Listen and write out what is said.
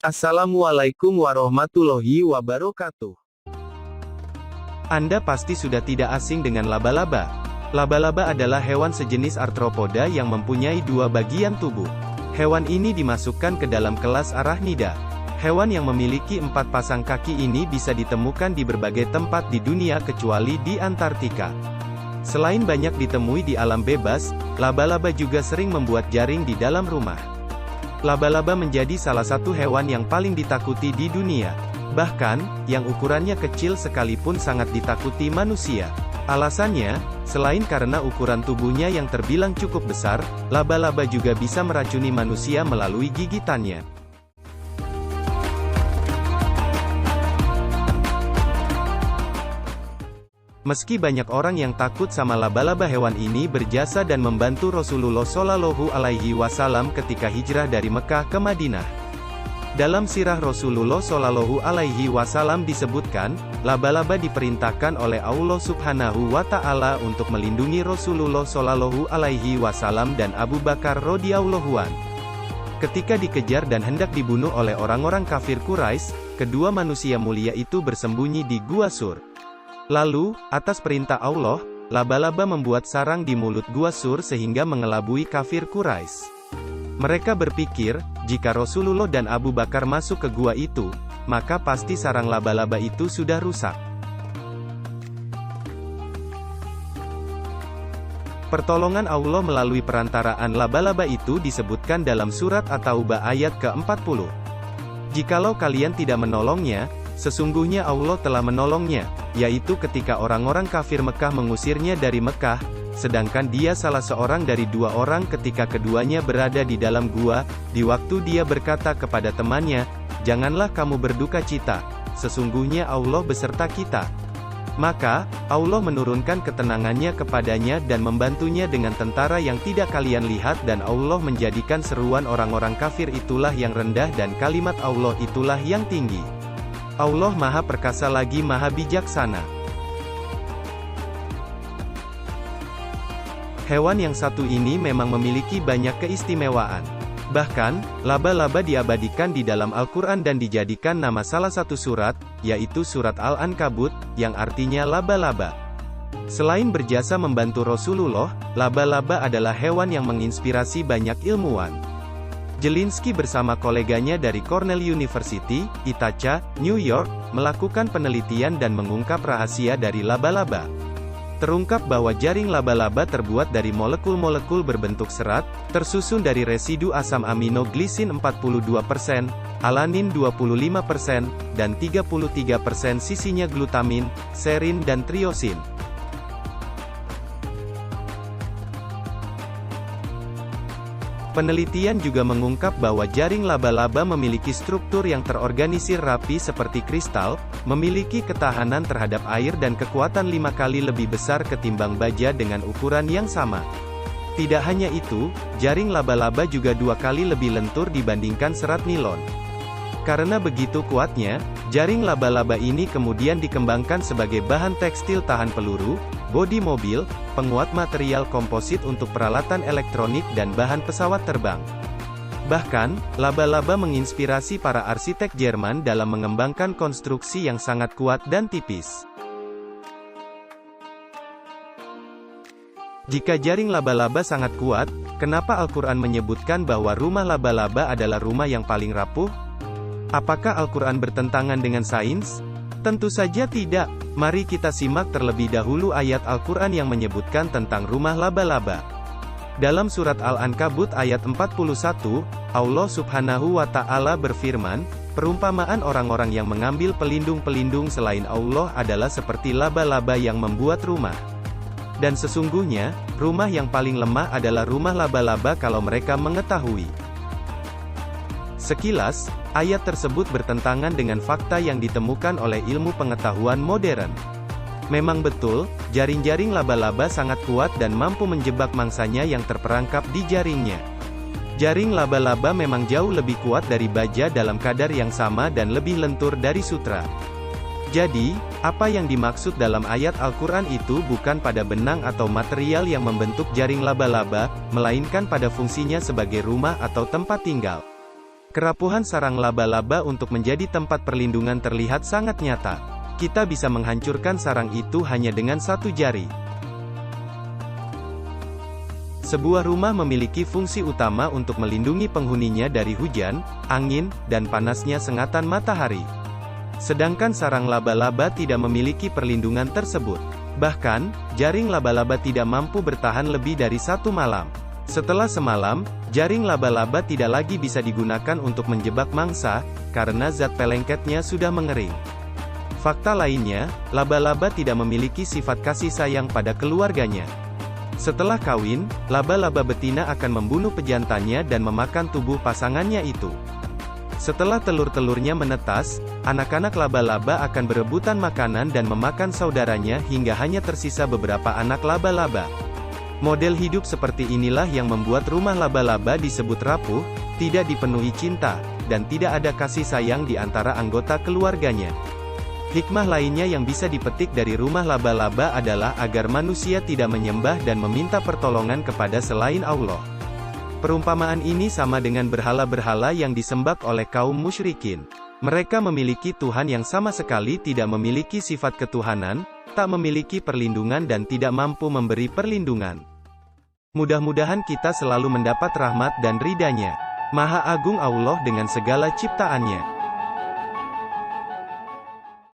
Assalamualaikum warahmatullahi wabarakatuh. Anda pasti sudah tidak asing dengan laba-laba. Laba-laba adalah hewan sejenis arthropoda yang mempunyai dua bagian tubuh. Hewan ini dimasukkan ke dalam kelas Arachnida. Hewan yang memiliki 4 pasang kaki ini bisa ditemukan di berbagai tempat di dunia kecuali di Antartika. Selain banyak ditemui di alam bebas, laba-laba juga sering membuat jaring di dalam rumah. Laba-laba menjadi salah satu hewan yang paling ditakuti di dunia. Bahkan, yang ukurannya kecil sekalipun sangat ditakuti manusia. Alasannya, selain karena ukuran tubuhnya yang terbilang cukup besar, laba-laba juga bisa meracuni manusia melalui gigitannya. Meski banyak orang yang takut sama laba-laba, hewan ini berjasa dan membantu Rasulullah Shallallahu Alaihi Wasallam ketika hijrah dari Mekah ke Madinah. Dalam sirah Rasulullah Shallallahu Alaihi Wasallam disebutkan, laba-laba diperintahkan oleh Allah Subhanahu wa Ta'ala untuk melindungi Rasulullah Shallallahu Alaihi Wasallam dan Abu Bakar radhiyallahu anhu. Ketika dikejar dan hendak dibunuh oleh orang-orang kafir Quraisy, kedua manusia mulia itu bersembunyi di Gua Sur. Lalu, atas perintah Allah, laba-laba membuat sarang di mulut Gua Sur sehingga mengelabui kafir Quraisy. Mereka berpikir, jika Rasulullah dan Abu Bakar masuk ke gua itu, maka pasti sarang laba-laba itu sudah rusak. Pertolongan Allah melalui perantaraan laba-laba itu disebutkan dalam surat At-Taubah ayat ke-40. Jikalau kalian tidak menolongnya, sesungguhnya Allah telah menolongnya, yaitu ketika orang-orang kafir Mekah mengusirnya dari Mekah, sedangkan dia salah seorang dari 2 orang ketika keduanya berada di dalam gua, di waktu dia berkata kepada temannya, "Janganlah kamu berduka cita, sesungguhnya Allah beserta kita." Maka, Allah menurunkan ketenangannya kepadanya dan membantunya dengan tentara yang tidak kalian lihat, dan Allah menjadikan seruan orang-orang kafir itulah yang rendah dan kalimat Allah itulah yang tinggi. Allah Maha Perkasa lagi Maha Bijaksana. Hewan yang satu ini memang memiliki banyak keistimewaan. Bahkan, laba-laba diabadikan di dalam Al-Quran dan dijadikan nama salah satu surat, yaitu surat Al-Ankabut, yang artinya laba-laba. Selain berjasa membantu Rasulullah, laba-laba adalah hewan yang menginspirasi banyak ilmuwan. Jelinsky bersama koleganya dari Cornell University, Ithaca, New York, melakukan penelitian dan mengungkap rahasia dari laba-laba. Terungkap bahwa jaring laba-laba terbuat dari molekul-molekul berbentuk serat, tersusun dari residu asam amino glisin 42%, alanin 25%, dan 33% sisinya glutamin, serin dan triosin. Penelitian juga mengungkap bahwa jaring laba-laba memiliki struktur yang terorganisir rapi seperti kristal, memiliki ketahanan terhadap air dan kekuatan 5 kali lebih besar ketimbang baja dengan ukuran yang sama. Tidak hanya itu, jaring laba-laba juga 2 kali lebih lentur dibandingkan serat nilon. Karena begitu kuatnya, jaring laba-laba ini kemudian dikembangkan sebagai bahan tekstil tahan peluru, bodi mobil, penguat material komposit untuk peralatan elektronik dan bahan pesawat terbang. Bahkan, laba-laba menginspirasi para arsitek Jerman dalam mengembangkan konstruksi yang sangat kuat dan tipis. Jika jaring laba-laba sangat kuat, kenapa Al-Quran menyebutkan bahwa rumah laba-laba adalah rumah yang paling rapuh? Apakah Al-Quran bertentangan dengan sains? Tentu saja tidak. Mari kita simak terlebih dahulu ayat Al-Quran yang menyebutkan tentang rumah laba-laba. Dalam surat Al-Ankabut ayat 41, Allah Subhanahu wa Ta'ala berfirman, "Perumpamaan orang-orang yang mengambil pelindung-pelindung selain Allah adalah seperti laba-laba yang membuat rumah. Dan sesungguhnya, rumah yang paling lemah adalah rumah laba-laba kalau mereka mengetahui." Sekilas, ayat tersebut bertentangan dengan fakta yang ditemukan oleh ilmu pengetahuan modern. Memang betul, jaring-jaring laba-laba sangat kuat dan mampu menjebak mangsanya yang terperangkap di jaringnya. Jaring laba-laba memang jauh lebih kuat dari baja dalam kadar yang sama dan lebih lentur dari sutra. Jadi, apa yang dimaksud dalam ayat Al-Quran itu bukan pada benang atau material yang membentuk jaring laba-laba, melainkan pada fungsinya sebagai rumah atau tempat tinggal. Kerapuhan sarang laba-laba untuk menjadi tempat perlindungan terlihat sangat nyata. Kita bisa menghancurkan sarang itu hanya dengan satu jari. Sebuah rumah memiliki fungsi utama untuk melindungi penghuninya dari hujan, angin, dan panasnya sengatan matahari. Sedangkan sarang laba-laba tidak memiliki perlindungan tersebut. Bahkan, jaring laba-laba tidak mampu bertahan lebih dari 1 malam. Setelah semalam, jaring laba-laba tidak lagi bisa digunakan untuk menjebak mangsa, karena zat pelengketnya sudah mengering. Fakta lainnya, laba-laba tidak memiliki sifat kasih sayang pada keluarganya. Setelah kawin, laba-laba betina akan membunuh pejantannya dan memakan tubuh pasangannya itu. Setelah telur-telurnya menetas, anak-anak laba-laba akan berebutan makanan dan memakan saudaranya hingga hanya tersisa beberapa anak laba-laba. Model hidup seperti inilah yang membuat rumah laba-laba disebut rapuh, tidak dipenuhi cinta, dan tidak ada kasih sayang di antara anggota keluarganya. Hikmah lainnya yang bisa dipetik dari rumah laba-laba adalah agar manusia tidak menyembah dan meminta pertolongan kepada selain Allah. Perumpamaan ini sama dengan berhala-berhala yang disembah oleh kaum musyrikin. Mereka memiliki Tuhan yang sama sekali tidak memiliki sifat ketuhanan, tak memiliki perlindungan dan tidak mampu memberi perlindungan. Mudah-mudahan kita selalu mendapat rahmat dan ridha-Nya. Maha Agung Allah dengan segala ciptaannya.